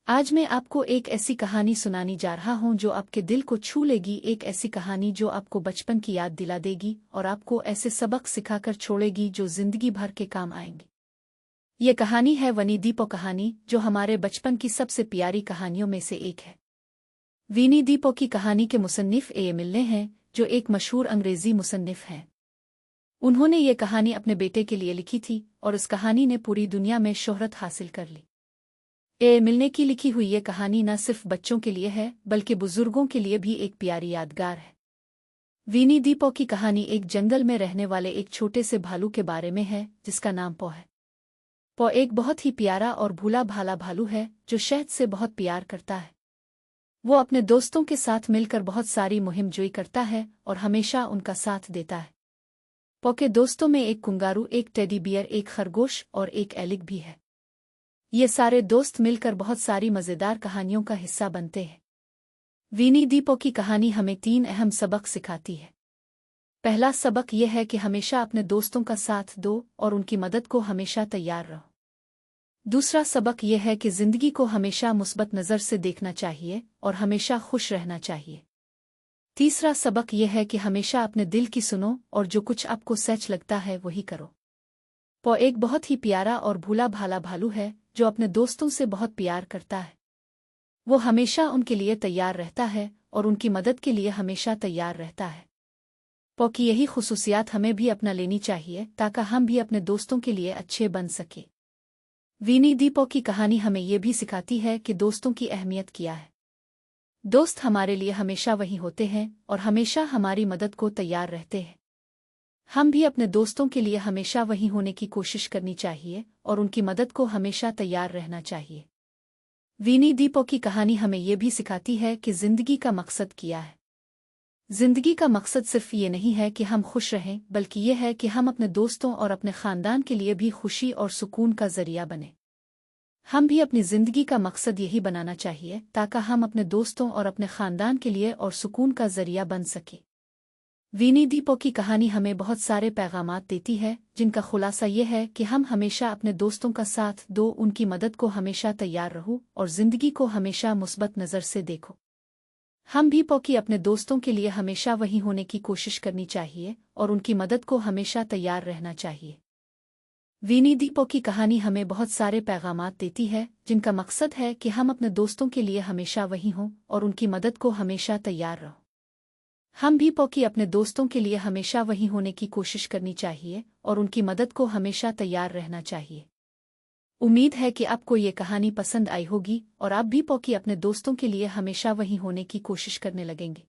आज मैं आपको एक ऐसी कहानी सुनाने जा रहा हूँ जो आपके दिल को छू लेगी। एक ऐसी कहानी जो आपको बचपन की याद दिला देगी और आपको ऐसे सबक सिखाकर छोड़ेगी जो जिंदगी भर के काम आएंगे। ये कहानी है विनी दी पो कहानी, जो हमारे बचपन की सबसे प्यारी कहानियों में से एक है। विनी दी पो की कहानी के मुसन्निफ ए मिलने हैं, जो एक मशहूर अंग्रेजी मुसन्निफ हैं। उन्होंने ये कहानी अपने बेटे के लिए लिखी थी और उस कहानी ने पूरी दुनिया में शोहरत हासिल कर ली। ए मिलने की लिखी हुई ये कहानी न सिर्फ बच्चों के लिए है बल्कि बुजुर्गों के लिए भी एक प्यारी यादगार है। विनी दी पो की कहानी एक जंगल में रहने वाले एक छोटे से भालू के बारे में है जिसका नाम पो है। पो एक बहुत ही प्यारा और भूला भाला भालू है जो शहद से बहुत प्यार करता है। वो अपने दोस्तों के साथ मिलकर बहुत सारी मुहिम जोई करता है और हमेशा उनका साथ देता है। पो के दोस्तों में एक कंगारू, एक टेडी बियर, एक खरगोश और एक एलिक भी है। ये सारे दोस्त मिलकर बहुत सारी मज़ेदार कहानियों का हिस्सा बनते हैं। विनी दी पो की कहानी हमें 3 अहम सबक सिखाती है। पहला सबक यह है कि हमेशा अपने दोस्तों का साथ दो और उनकी मदद को हमेशा तैयार रहो। दूसरा सबक यह है कि ज़िंदगी को हमेशा मुस्बत नज़र से देखना चाहिए और हमेशा खुश रहना चाहिए। तीसरा सबक यह है कि हमेशा अपने दिल की सुनो और जो कुछ आपको सच लगता है वही करो। पो एक बहुत ही प्यारा और भूला भाला भालू है जो अपने दोस्तों से बहुत प्यार करता है। वो हमेशा उनके लिए तैयार रहता है और उनकी मदद के लिए हमेशा तैयार रहता है। पो की यही खुसूसियात हमें भी अपना लेनी चाहिए ताकि हम भी अपने दोस्तों के लिए अच्छे बन सके। विनी दी पो की कहानी हमें ये भी सिखाती है कि दोस्तों की अहमियत क्या है। दोस्त हमारे लिए हमेशा वही होते हैं और हमेशा हमारी मदद को तैयार रहते हैं। हम भी अपने दोस्तों के लिए हमेशा वही होने की कोशिश करनी चाहिए और उनकी मदद को हमेशा तैयार रहना चाहिए। विनी दी पो की कहानी हमें ये भी सिखाती है कि जिंदगी का मकसद क्या है। जिंदगी का मकसद सिर्फ ये नहीं है कि हम खुश रहें, बल्कि ये है कि हम अपने दोस्तों और अपने खानदान के लिए भी खुशी और सुकून का जरिया बने। हम भी अपनी जिंदगी का मकसद यही बनाना चाहिए ताकि हम अपने दोस्तों और अपने खानदान के लिए और सुकून का जरिया बन सके। विनी दी पो की कहानी हमें बहुत सारे पैगामात देती है जिनका खुलासा ये है कि हम हमेशा अपने दोस्तों का साथ दो, उनकी मदद को हमेशा तैयार रहो और ज़िंदगी को हमेशा मुस्बत नज़र से देखो। हम भी पो की अपने दोस्तों के लिए हमेशा वही होने की कोशिश करनी चाहिए और उनकी मदद को हमेशा तैयार रहना चाहिए। विनी दी पो की कहानी हमें बहुत सारे पैगामात देती है जिनका मकसद है कि हम अपने दोस्तों के लिए हमेशा वही हों और उनकी मदद को हमेशा तैयार रहो। हम भी पो की अपने दोस्तों के लिए हमेशा वही होने की कोशिश करनी चाहिए और उनकी मदद को हमेशा तैयार रहना चाहिए। उम्मीद है कि आपको ये कहानी पसंद आई होगी और आप भी पो की अपने दोस्तों के लिए हमेशा वही होने की कोशिश करने लगेंगे।